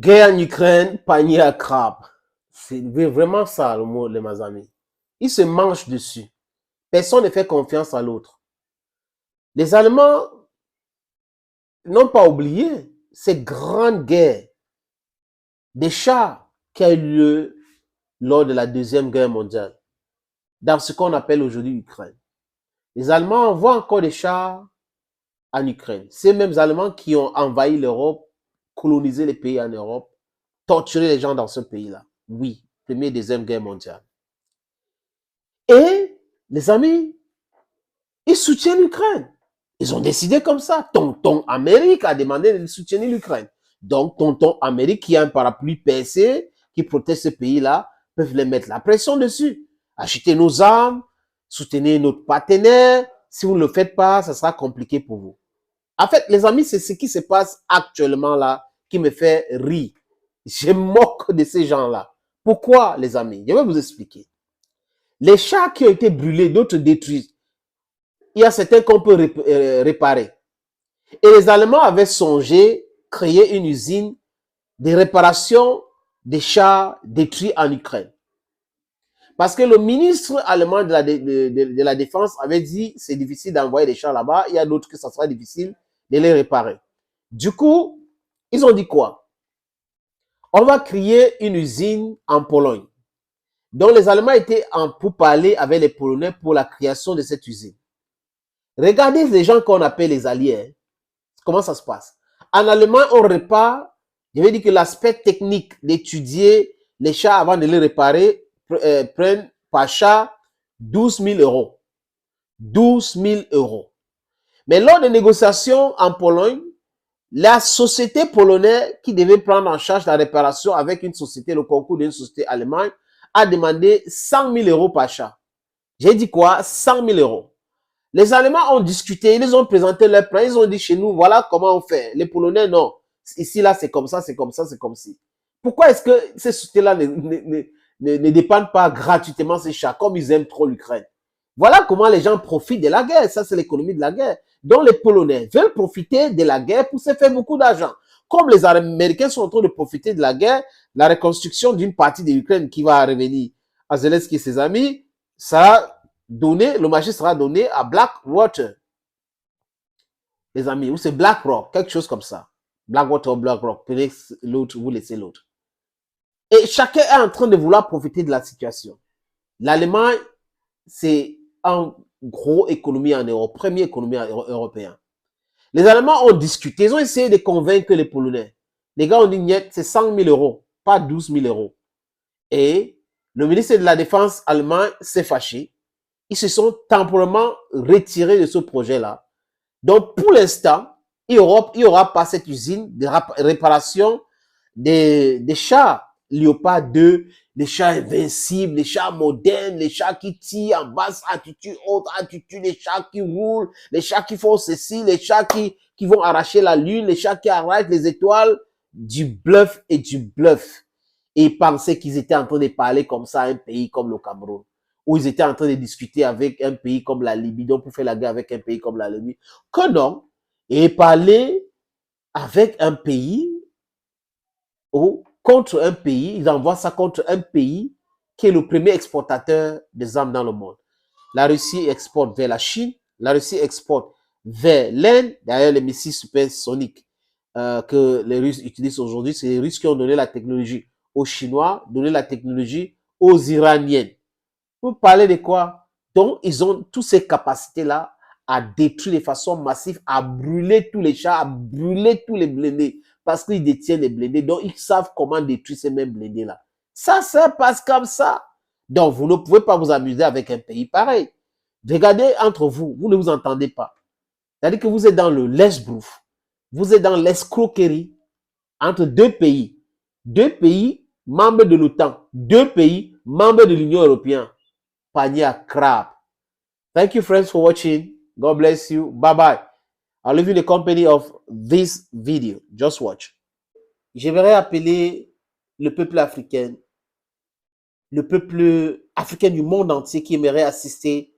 Guerre en Ukraine, panier à crabe. C'est vraiment ça le mot, les amis. Ils se mangent dessus. Personne ne fait confiance à l'autre. Les Allemands n'ont pas oublié cette grande guerre des chars qui a eu lieu lors de la Deuxième Guerre mondiale, dans ce qu'on appelle aujourd'hui l'Ukraine. Les Allemands envoient encore des chars en Ukraine. Ces mêmes Allemands qui ont envahi l'Europe, colonisé les pays en Europe, torturé les gens dans ce pays-là. Oui, Première et Deuxième Guerre mondiale. Et les amis, ils soutiennent l'Ukraine. Ils ont décidé comme ça. Tonton Amérique a demandé de soutenir l'Ukraine. Donc, Tonton Amérique, qui a un parapluie percé, qui protège ce pays-là, peuvent les mettre la pression dessus. Achetez nos armes, soutenez notre partenaire. Si vous ne le faites pas, ça sera compliqué pour vous. En fait, les amis, c'est ce qui se passe actuellement là qui me fait rire. Je moque de ces gens-là. Pourquoi, les amis? Je vais vous expliquer. Les chars qui ont été brûlés, d'autres détruits, il y a certains qu'on peut réparer. Et les Allemands avaient songé créer une usine de réparation des chars détruits en Ukraine. Parce que le ministre allemand de la Défense avait dit c'est difficile d'envoyer des chars là-bas, il y a d'autres que ça sera difficile de les réparer. Du coup, ils ont dit quoi? On va créer une usine en Pologne. Donc les Allemands étaient en pourparlers avec les Polonais pour la création de cette usine. Regardez les gens qu'on appelle les alliés. Comment ça se passe? En allemand, on répare. Je vais dire que l'aspect technique d'étudier les chars avant de les réparer prennent par char 12 000 euros. 12 000 euros. Mais lors des négociations en Pologne, la société polonaise qui devait prendre en charge la réparation avec une société, le concours d'une société allemande, a demandé 100 000 euros par char. J'ai dit quoi? 100 000 euros. Les Allemands ont discuté, ils ont présenté leur plan, ils ont dit chez nous, voilà comment on fait. Les Polonais, non. Ici, là, c'est comme ça, c'est comme ça, c'est comme ci. Pourquoi est-ce que ces sociétés-là ne dépendent pas gratuitement ces chars, comme ils aiment trop l'Ukraine? Voilà comment les gens profitent de la guerre. Ça, c'est l'économie de la guerre. Donc, les Polonais veulent profiter de la guerre pour se faire beaucoup d'argent. Comme les Américains sont en train de profiter de la guerre, la reconstruction d'une partie de l'Ukraine qui va revenir à Zelensky et ses amis, ça donné, le marché sera donné à Blackwater, les amis, ou c'est BlackRock, quelque chose comme ça. Blackwater ou BlackRock, prenez l'autre, vous laissez l'autre. Et chacun est en train de vouloir profiter de la situation. L'Allemagne, c'est en gros économie en Europe, première économie européenne. Les Allemands ont discuté, ils ont essayé de convaincre les Polonais. Les gars ont dit, niet, c'est 100 000 euros, pas 12 000 euros. Et le ministre de la Défense allemand s'est fâché. Ils se sont temporairement retirés de ce projet-là. Donc, pour l'instant, il n'y aura pas cette usine de réparation des chars Léopard 2, les chars invincibles, les chars modernes, les chars qui tirent en basse altitude, haute altitude, les chars qui roulent, les chars qui font ceci, les chars qui vont arracher la lune, les chars qui arrachent les étoiles, du bluff et du bluff. Et ils pensaient qu'ils étaient en train de parler comme ça à un pays comme le Cameroun, où ils étaient en train de discuter avec un pays comme la Libye, donc pour faire la guerre avec un pays comme la Libye, que non, et parler avec un pays ou contre un pays, ils envoient ça contre un pays qui est le premier exportateur des armes dans le monde. La Russie exporte vers la Chine, la Russie exporte vers l'Inde, d'ailleurs les missiles supersoniques que les Russes utilisent aujourd'hui, c'est les Russes qui ont donné la technologie aux Chinois, donné la technologie aux Iraniens. Vous parlez de quoi? Donc, ils ont toutes ces capacités-là à détruire de façon massive, à brûler tous les chars, à brûler tous les blindés, parce qu'ils détiennent les blindés. Donc, ils savent comment détruire ces mêmes blindés-là. Ça se passe comme ça. Donc, vous ne pouvez pas vous amuser avec un pays pareil. Regardez entre vous, vous ne vous entendez pas. C'est-à-dire que vous êtes dans le lèche-brouf. Vous êtes dans l'escroquerie entre deux pays membres de l'OTAN, deux pays membres de l'Union européenne. Panier à crabe. Thank you, friends, for watching. God bless you. Bye-bye. I'll leave you in the company of this video. Just watch. J'aimerais appeler le peuple africain du monde entier qui aimerait assister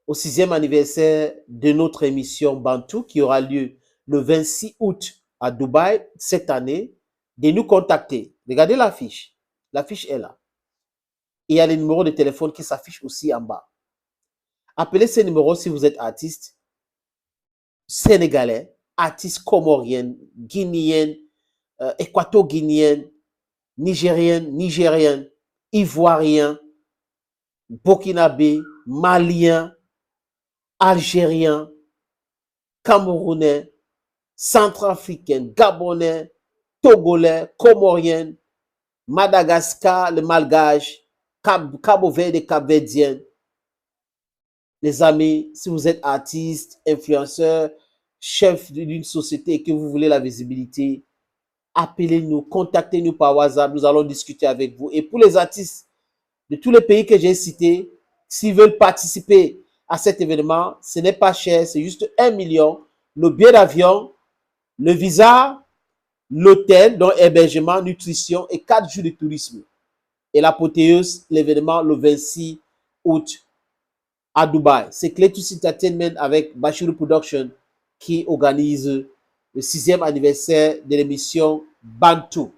au 6e anniversaire de notre émission Bantou qui aura lieu le 26 août à Dubaï cette année. de nous contacter. Regardez l'affiche. L'affiche est là. Et il y a les numéros de téléphone qui s'affichent aussi en bas. Appelez ces numéros si vous êtes artiste sénégalais, artiste comorien, guinéen, équato-guinéen, nigérien, ivoirien, burkinabé, malien, algérien, camerounais, centrafricain, gabonais, togolais, comorien, Madagascar, le malgache, Cabo Verde, Cap-Verdien. Les amis, si vous êtes artiste, influenceur, chef d'une société et que vous voulez la visibilité, appelez-nous, contactez-nous par WhatsApp, nous allons discuter avec vous. Et pour les artistes de tous les pays que j'ai cités, s'ils veulent participer à cet événement, ce n'est pas cher, c'est juste 1 million. Le billet d'avion, le visa, l'hôtel, donc hébergement, nutrition et 4 jours de tourisme. Et l'apothéose, l'événement le 26 août à Dubaï. C'est Cletus Entertainment avec Bachirou Production qui organise le 6e anniversaire de l'émission Bantu.